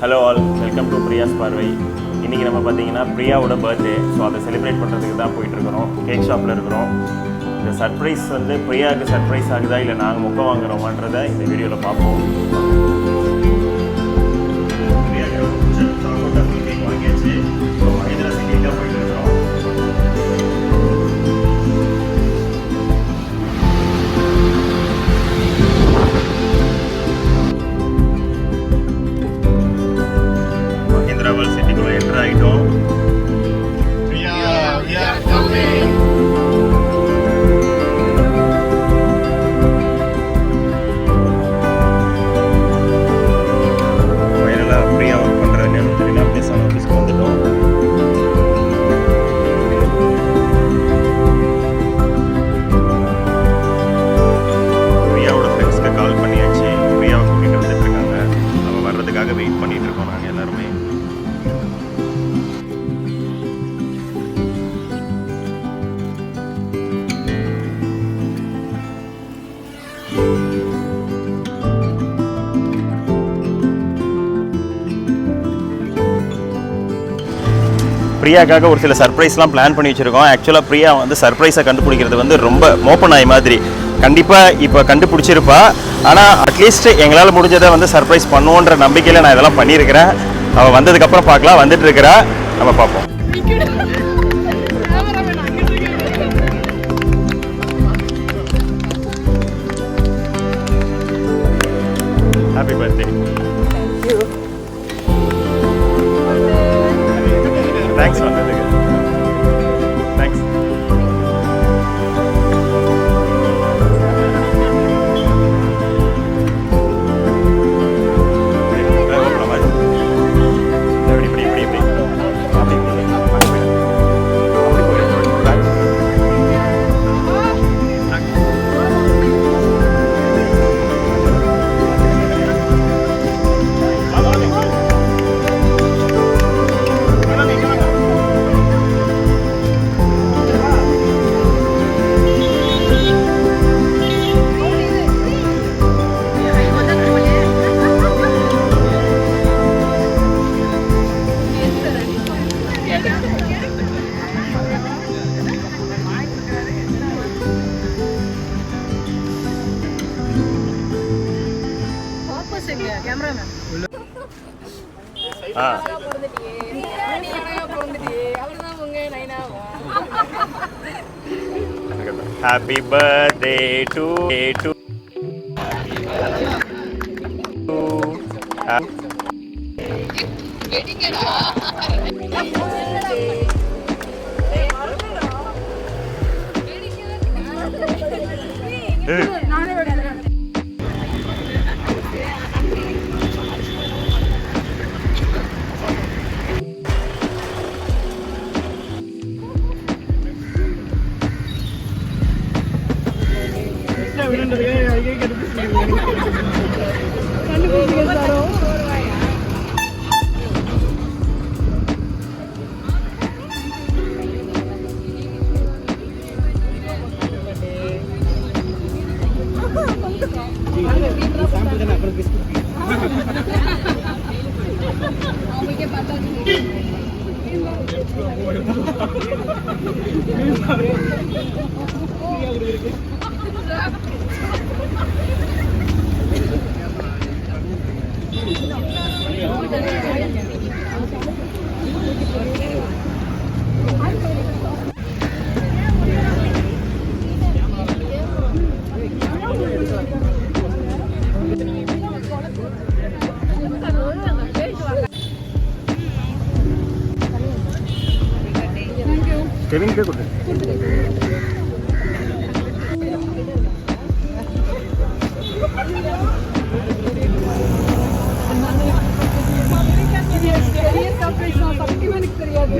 Hello all, welcome to பிரியாஸ் பார்வை. இன்றைக்கி நம்ம பார்த்தீங்கன்னா பிரியாவோட பர்த்டே. ஸோ அதை செலிப்ரேட் பண்ணுறதுக்கு தான் போயிட்டுருக்கிறோம். கேக் ஷாப்பில் இருக்கிறோம். இந்த சர்ப்ரைஸ் வந்து பிரியாவுக்கு சர்ப்ரைஸ் ஆகுதா இல்லை நாங்கள் முக்கம் வாங்குறோமான்றதை இந்த வீடியோவில் பார்ப்போம். கேக் வாங்கியாச்சு. ஸோ மகேந்திரா சிட்டிக்கு தான் போயிட்டு இருக்கிறோம். சிட்டிக்குள்ள என்டர் ஆகிட்டோம். ஃபைனலாக பிரியா ஒர்க் பண்ணுற நேரம் தெரியும் அப்டேஷன் ஆஃபீஸ்க்கு வந்துட்டோம். பிரியாவோட ஃப்ரெண்ட்ஸ்க்கு கால் பண்ணியாச்சு. பிரியாவை கூட்டிகிட்டு வந்துட்டு இருக்காங்க. அவங்க வர்றதுக்காக வெயிட் பண்ணிட்டு இருக்கோம் நாங்கள் எல்லாருமே. பிரியாக்காக ஒரு சில சர்ப்ரைஸ்லாம் பிளான் பண்ணி வச்சுருக்கோம். ஆக்சுவலாக பிரியா வந்து சர்ப்ரைஸை கண்டுபிடிக்கிறது வந்து ரொம்ப மோப்பனாய் மாதிரி. கண்டிப்பாக இப்போ கண்டுபிடிச்சிருப்பா. ஆனால் அட்லீஸ்ட் எங்களால் முடிஞ்சதை வந்து சர்ப்ரைஸ் பண்ணுவோன்ற நம்பிக்கையில் நான் இதெல்லாம் பண்ணியிருக்கிறேன். அவள் வந்ததுக்கப்புறம் பார்க்கலாம். வந்துட்டு இருக்கிறா, நம்ம பார்ப்போம். Happy birthday. தேங்க்ஸ் வந்ததுக்கு. Thanks. Happy birthday to Kevin ke kudu.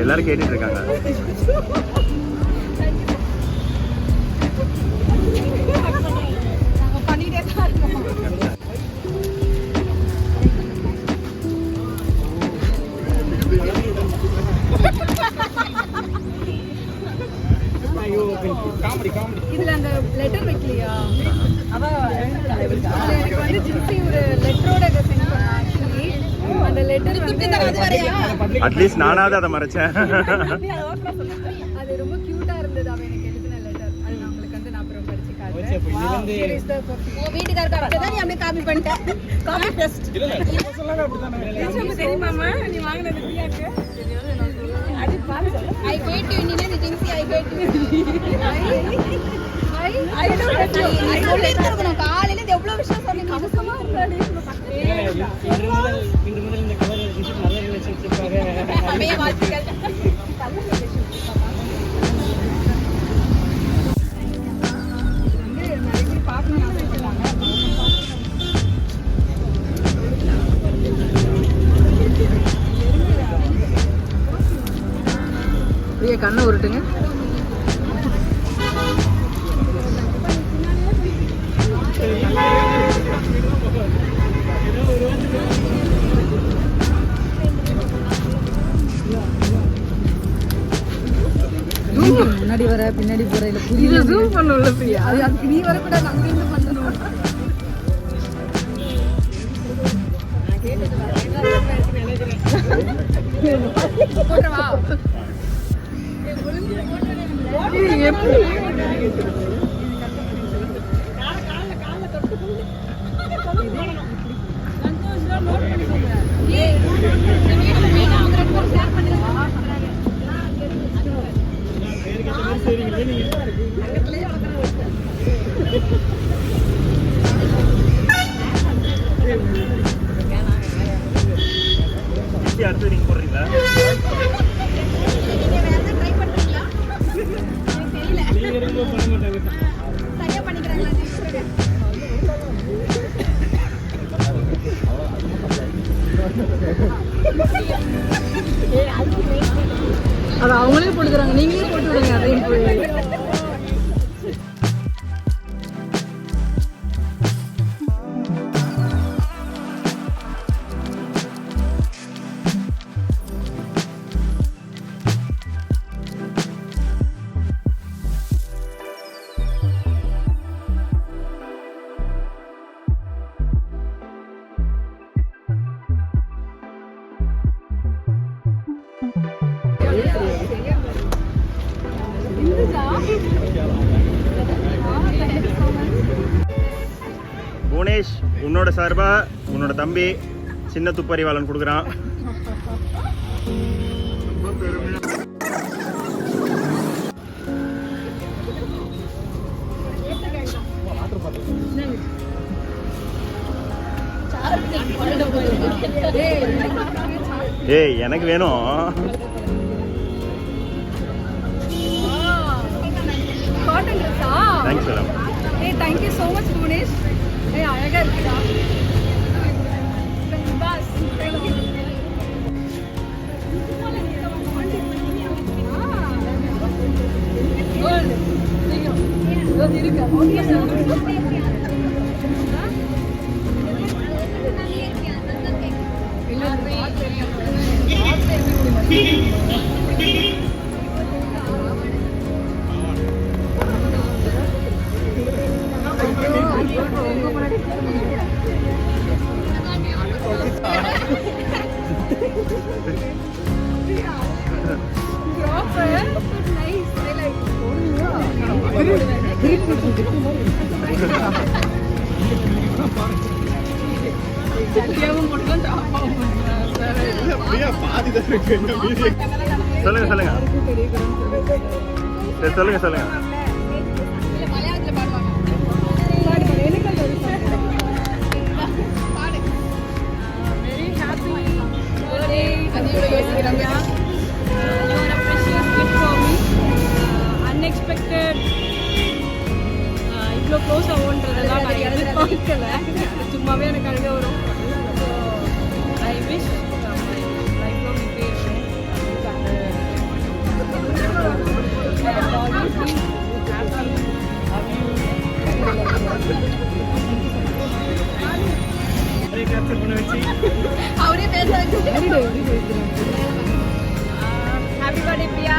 எல்லாரும் கேட்டுட்டு இருக்காங்க. இதுல அந்த லெட்டர் வைக்கலையா? எனக்கு வந்து ஜின்சி ஒரு லெட்டரோட சென்ட் பண்ணா. ஆக்சுவலி அந்த லெட்டர் அட்லீஸ்ட் நானாவது அதை மறைச்சேன். அது ரொம்ப கியூட்டா இருந்தது அவன் எனக்கு எழுதின லெட்டர். அது நான் உங்களுக்கு வந்து நான் அப்புறம் படிச்சு காட்டுறேன். வீட்டுக்காரர் அப்படிதான் நீ அப்படியே காப்பி பண்ணிட்ட. Copy paste. தெரியுமாமா நீ வாங்குனது பிரியாக்கு? அது பாரு. I hate you நீ என்ன things I hate you. I don't hate you. I சொல்லிட்டு இருக்கணும். காலையில இது எவ்வளவு விஷயம் சொன்னீங்க. அவசரமா இருக்காடி. இன்று முதல் இந்த கவர் ரிசீப்ட் நல்ல ரிலேஷன்ஷிப் இருக்காங்க. அப்படியே வாழ்த்துக்கள். நல்ல ரிலேஷன்ஷிப் வந்து நிறைய பேர் பார்க்கணும்னு ஆசைப்பட்டாங்க. பிரியா கண்ணை உருட்டுங்க. முன்னாடி வர பின்னாடி போற இல்ல புரியல. ஜூம் பண்ண உள்ள பிரியா. அது அதுக்கு நீ வரக்கூடாது, அங்க இருந்து பண்ணணும். போட்டுவா எப்படி அடுத்து நீங்க போடுறீங்களா? அது அவங்களே போட்டுக்கிறாங்க, நீங்களே போட்டு விடுங்க அதையும் போய். புவனேஷ், உன்னோட சார்பா உன்னோட தம்பி சின்ன துப்பறிவாளன் கொடுக்குறான். ஏய் எனக்கு வேணும். காட்டன் ட்ரெஸ்ஸா? Thanks madam. ஏய் thank you so much Bhuvanesh. ஏய் அழகா இருக்குடா. பாஸ். கோல்ட். இது இருக்கா? சொல்லுங்க சொல்லுங்க சொல்லுங்க சொல்லுங்க. மலையாளத்துல பாடுவாங்க. பாடு எனக்கு அந்த பாடு. Very happy birthday. அதியோட யோசிக்கிறாங்க. You are a precious gift for me. Unexpected. இவ்வளோ க்ளோஸ் ஆகுன்றதெல்லாம் நான் எதிர்பார்க்கல. சும்மாவே எனக்கு அழுக வரும். ஐ விஷ் லைஃப் லாங் இப்படி இருக்கேன். அவரே பேச ஹாப்பி பர்த்டே பிரியா.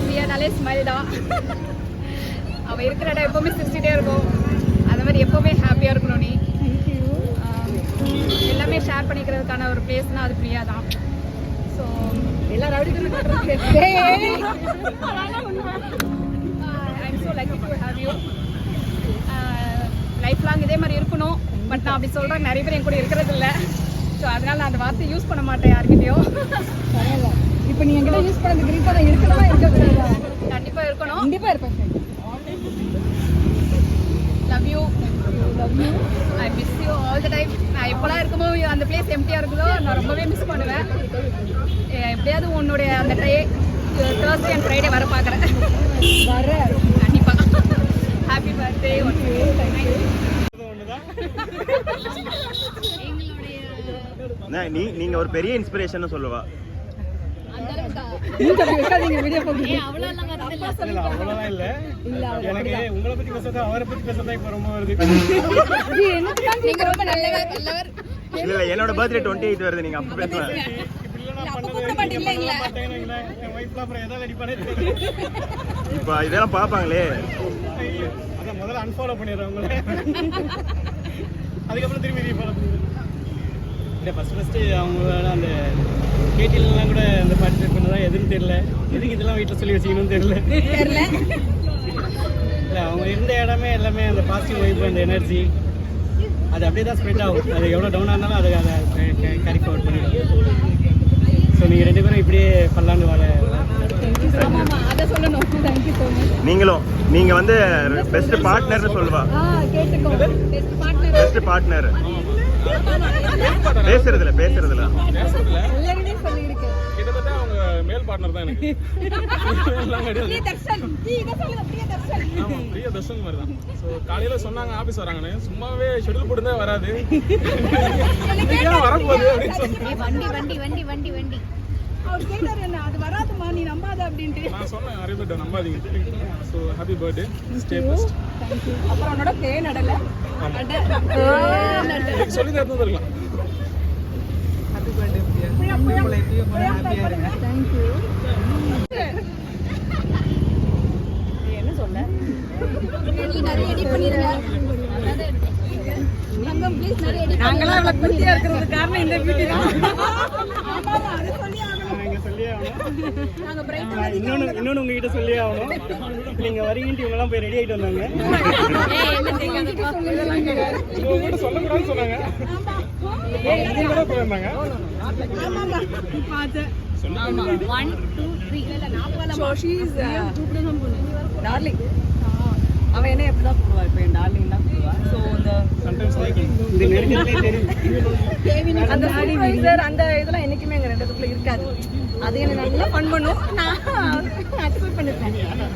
பிரியா நாளே ஸ்மைல் தான். அவள் இருக்கிற இடம் எப்போவுமே சிரிச்சிட்டே இருக்கும். அந்த மாதிரி எப்போவுமே ஹாப்பியாக இருக்கணும். நீ எல்லாமே ஷேர் பண்ணிக்கிறதுக்கான ஒரு பிளேஸ்னா அது பிரியா தான். ஸோ எல்லாரும் அப்படி I'm so lucky to have you. Life long இதே மாதிரி இருக்கணும். பட் நான் அப்படி சொல்கிறேன், நிறைய பேர் என் கூட இருக்கிறது இல்லை. ஸோ அதனால நான் அந்த வார்த்தையை யூஸ் பண்ண மாட்டேன் யார்கிட்டயும். பரவாயில்ல. இப்போ நீ என்கிட்ட யூஸ் பண்ணது கிரீப்பா தான் இருக்கணுமா இருக்கக்கூடாதா? கண்டிப்பாக இருக்கணும். கண்டிப்பா இருப்பேன். Love you. I miss you all the time. நான் எப்போலாம் இருக்குமோ அந்த பிளேஸ் எம்டியாக இருக்குதோ நான் ரொம்பவே மிஸ் பண்ணுவேன். எப்படியாவது உன்னுடைய அந்த Thursday அண்ட் ஃப்ரைடே வர பார்க்குறேன். வர கண்டிப்பாக. Happy birthday. நீங்க ஒரு பெரிய இன்ஸ்பிரேஷன் சொல்லுவா. வைக்காதீங்க வீடியோ போட்டு. அவ்வளோதான் இல்லை. எனக்கு உங்களை பற்றி பேசுறது அவரை பற்றி பேசுறதா இப்போ ரொம்ப வருது. நீங்க ரொம்ப நல்லவர். இல்ல என்னோட பர்த்டே 28 வருது, நீங்க அப்ப பேசலாம். இப்ப இதெல்லாம் பாப்பாங்களே. அதான் முதல்ல அன்ஃபாலோ பண்ணிடுறேன் உங்களை. அதுக்கப்புறம் திரும்பி ரீஃபாலோ பண்ணிடுறேன். இல்லை ஃபஸ்ட்டு அவங்களோட அந்த கேட்டிலாம் கூட அந்த பார்ட்டிசிபேட் பண்ணதா எதுன்னு தெரியல. எதுக்கு இதெல்லாம் வீட்டில் சொல்லி வச்சுக்கணும்னு தெரியல. இல்லை அவங்க இருந்த இடமே எல்லாமே அந்த பாசிட்டிவ் வைப், அந்த எனர்ஜி அது அப்படியே தான் ஸ்ப்ரெட் ஆகும். அது எவ்வளோ டவுனாக இருந்தாலும் அதை கேரி ஃபார்வர்ட் பண்ணிடும். ஸோ நீங்கள் 2 பேரும் இப்படியே பல்லாண்டு வாழ. அதை சொல்லணும். Thank you so much. நீங்களும் நீங்க வந்து பெஸ்ட் பார்ட்னர்னு சொல்லுவா. கேட்டுக்கோ. பெஸ்ட் பார்ட்னர் பேசுறதுல எல்லாருமே சொல்லியிருக்கேன். கிட்டத்தட்ட அவங்க மேல் பார்ட்னர் தான் எனக்கு. பிரிய தர்ஷன் மாதிரி தான். ஸோ காலையில சொன்னாங்க ஆஃபீஸ் வராங்கன்னு, சும்மாவே ஷெட்யூல் போட்டு தான் வராது வரப்போகுது அப்படின்னு சொன்னேன். வண்டி அவர் கேட்டாரு என்ன அது வராதுமா நீ நம்பாத அப்படின்ட்டு. நான் சொன்னேன் நிறைய பேர் நம்பாதீங்க. So happy birthday, stay best. அப்புறம் அவனோட நடல சொல்லி தான் இருக்கலாம். என்ன சொல்ல நீ நிறைய எடிட் பண்ணிருங்க. தங்கம் ப்ளீஸ் நிறைய எடிட். நாங்கலாம் இவ்வளவு குட்டியா இருக்கிறதுக்கு காரணம் இந்த பியூட்டி தான். ஆமா அது சொல்லி ஆகணும். நீங்க சொல்லியே ஆகணும். நாங்க பிரைட் இன்னொன்னு உங்ககிட்ட சொல்லியே ஆகணும். நீங்க வரீங்கன்ட்டு இவங்கெல்லாம் போய் ரெடி ஆகிட்டு வந்தாங்க. உங்ககிட்ட சொல்லக்கூடாதுன்னு சொன்னாங்க. கூட போயிருந்தாங்க. பாத்து சொன்னாங்க 1 2 3 so she is டார்லிங். அவன் என்ன எப்படிதான் போடுவா? இப்போ என் டார்லிங் தான் போடுவா. ஸோ சம்டைம்ஸ் லைக்கிங் இந்த நெருக்கத்திலே தெரியும். அந்த சர்ப்ரைசர் அந்த இதெல்லாம் என்னைக்குமே எங்க 2 பேருக்குள்ள இருக்காது. அது என்ன நல்லா ஃபன் பண்ணும். நான் அக்செப்ட் பண்ணிப்பேன்.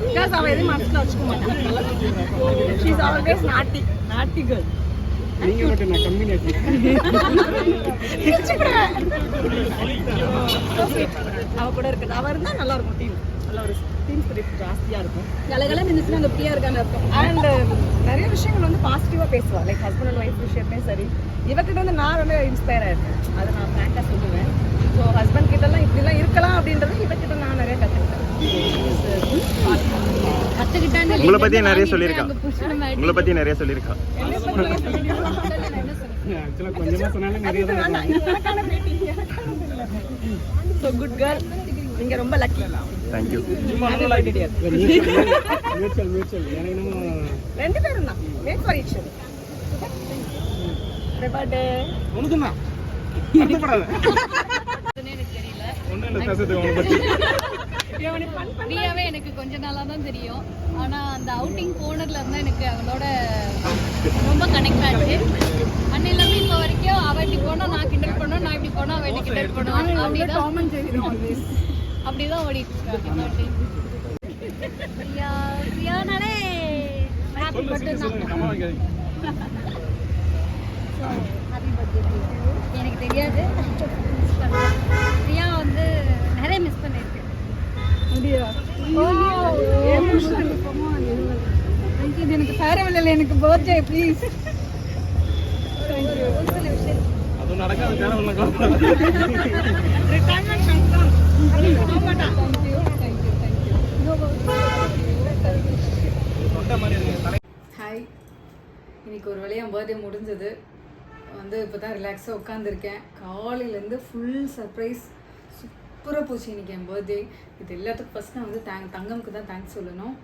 பிகாஸ் அவன் எதுவும் மனசுல வச்சுக்க மாட்டான். ஷீ இஸ் ஆல்வேஸ் நாட்டி கேர்ள். நீங்க மட்டும் நான் கம்யூனிட்டி. அவ கூட இருக்கு. அவ இருந்தா நல்லா இருக்கும். டீம் நல்ல ஒரு டீம் ஸ்பிரிட் ஜாஸ்தியா இருக்கும். கலகல நின்னுச்சுனா அந்த பிரியா இருக்கான்னு அர்த்தம். அண்ட் நிறைய விஷயங்கள் வந்து பாசிட்டிவா பேசுவா. லைக் ஹஸ்பண்ட் அண்ட் ஒய்ஃப் விஷயமே சரி. இவகிட்ட வந்து நான் ரொம்ப இன்ஸ்பயர் ஆயிருக்கேன். அதை நான் ஃப்ராங்கா சொல்லுவேன். ஸோ ஹஸ்பண்ட் கிட்டலாம் இப்படிலாம் இருக்கலாம் அப்படின்றது இவகிட்ட நான் நிறைய கற்றுக்கிட்டேன். உங்களை பத்தி நிறைய சொல்லியிருக்கா. உங்களை பத்தி நிறைய சொல்லியிருக்கா. ஆக்சுவலாக கொஞ்சமாக சொன்னாலும் நிறைய தான். So good girl. நீங்க ரொம்ப லக்கி. தேங்க்யூ. மியூச்சுவல் எனக்கு இன்னும் 2 பேரும் தான். Made for each other. Birthday உனக்கு தான் வருத்தப்படாத. ஒன்றும் இல்லை பேசுறதுக்கு அவனை பற்றி. பிரியாவே எனக்கு கொஞ்ச நாளா தான் தெரியும். ஆனா அந்த அவுட்டிங் போனதுல இருந்தா எனக்கு அவளோட ரொம்ப கனெக்ட் ஆச்சு. அன்னையில இப்போ வரைக்கும் அவ இப்படி போனா நான் கிண்டல் பண்ணுவேன், நான் இப்படி போனா அவ என்ன கிண்டல் பண்ணுவான். அப்படிதான் ஓடிட்டு இருக்காங்க. பிரியானாலே ஹாப்பி பர்த்டே எனக்கு தெரியாது. பிரியா வந்து நிறைய மிஸ் பண்ணிருக்கு. இது எனக்கு ஃபேர்வெல் இல்லை, எனக்கு பர்த்டே ப்ளீஸ். அது நடக்காது. தேவை ஹாய். இன்னைக்கு ஒரு வழியாக பர்த்டே முடிஞ்சது. வந்து இப்போ தான் ரிலாக்ஸாக உட்காந்துருக்கேன். காலையிலேருந்து ஃபுல் சர்ப்ரைஸ் சூப்பராக போச்சு இன்றைக்கி என் பர்த்டே. இது எல்லாத்துக்கும் ஃபஸ்ட் நான் வந்து தங்கம்க்கு தான் தேங்க்ஸ் சொல்லணும்.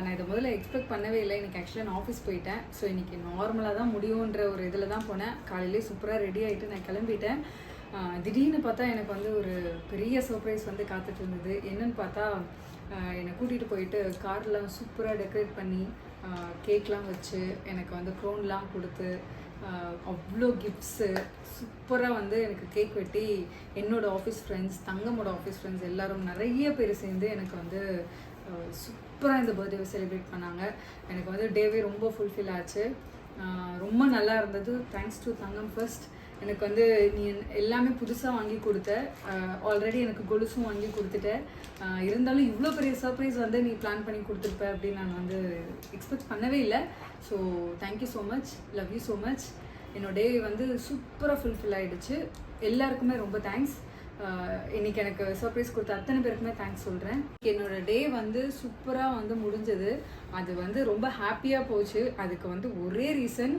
நான் இதை முதல்ல எக்ஸ்பெக்ட் பண்ணவே இல்லை. இன்றைக்கி ஆக்சுவலாக நான் ஆஃபீஸ் போயிட்டேன். ஸோ இன்றைக்கி நார்மலாக தான் முடியுன்ற ஒரு இதில் தான் போனேன். காலையிலே சூப்பராக ரெடி ஆகிட்டு நான் கிளம்பிட்டேன். திடீர்னு பார்த்தா எனக்கு வந்து ஒரு பெரிய சர்ப்ரைஸ் வந்து காத்துட்டு இருந்தது. என்னன்னு பார்த்தா என்னை கூட்டிகிட்டு போயிட்டு கார்லாம் சூப்பராக டெக்கரேட் பண்ணி கேக்லாம் வச்சு எனக்கு வந்து க்ரோன்லாம் கொடுத்து அவ்வளோ கிஃப்ட்ஸு சூப்பராக வந்து எனக்கு கேக் வெட்டி என்னோடய ஆஃபீஸ் ஃப்ரெண்ட்ஸ், தங்கமோட ஆஃபீஸ் ஃப்ரெண்ட்ஸ் எல்லாரும் நிறைய பேர் சேர்ந்து எனக்கு வந்து சூப்பராக இந்த பர்த்டேவை செலிப்ரேட் பண்ணாங்க. எனக்கு வந்து டேவே ரொம்ப ஃபுல்ஃபில் ஆச்சு. ரொம்ப நல்லா இருந்தது. Thanks to Thangam first. எனக்கு வந்து நீ எல்லாமே புதுசாக வாங்கி கொடுத்த, ஆல்ரெடி எனக்கு கொலுசும் வாங்கி கொடுத்துட்ட. இருந்தாலும் இவ்வளோ பெரிய சர்ப்ரைஸ் வந்து நீ பிளான் பண்ணி கொடுத்துருப்ப அப்படின்னு நான் வந்து எக்ஸ்பெக்ட் பண்ணவே இல்லை. So thank you so much, love you so much. என்னோட டே வந்து சூப்பராக ஃபுல்ஃபில் ஆகிடுச்சு. எல்லாருக்குமே ரொம்ப தேங்க்ஸ். இன்றைக்கி எனக்கு சர்ப்ரைஸ் கொடுத்த அத்தனை பேருக்குமே தேங்க்ஸ் சொல்கிறேன். என்னோடய டே வந்து சூப்பராக வந்து முடிஞ்சது. அது வந்து ரொம்ப ஹாப்பியாக போச்சு. அதுக்கு வந்து ஒரே ரீசன்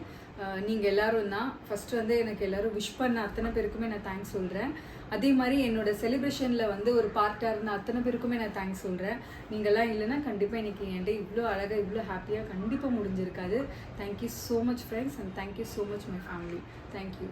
நீங்கள் எல்லோரும் தான். ஃபஸ்ட்டு வந்து எனக்கு எல்லோரும் விஷ் பண்ண அத்தனை பேருக்குமே நான் தேங்க்ஸ் சொல்கிறேன். அதே மாதிரி என்னோடய செலிப்ரேஷனில் வந்து ஒரு பார்ட்டாக இருந்த அத்தனை பேருக்குமே நான் தேங்க்ஸ் சொல்கிறேன். நீங்கள்லாம் இல்லைன்னா கண்டிப்பாக இன்றைக்கி என் டே இவ்வளோ அழகாக இவ்வளோ ஹாப்பியாக கண்டிப்பாக முடிஞ்சிருக்காது. Thank you so much friends, and thank you so much my family. Thank you.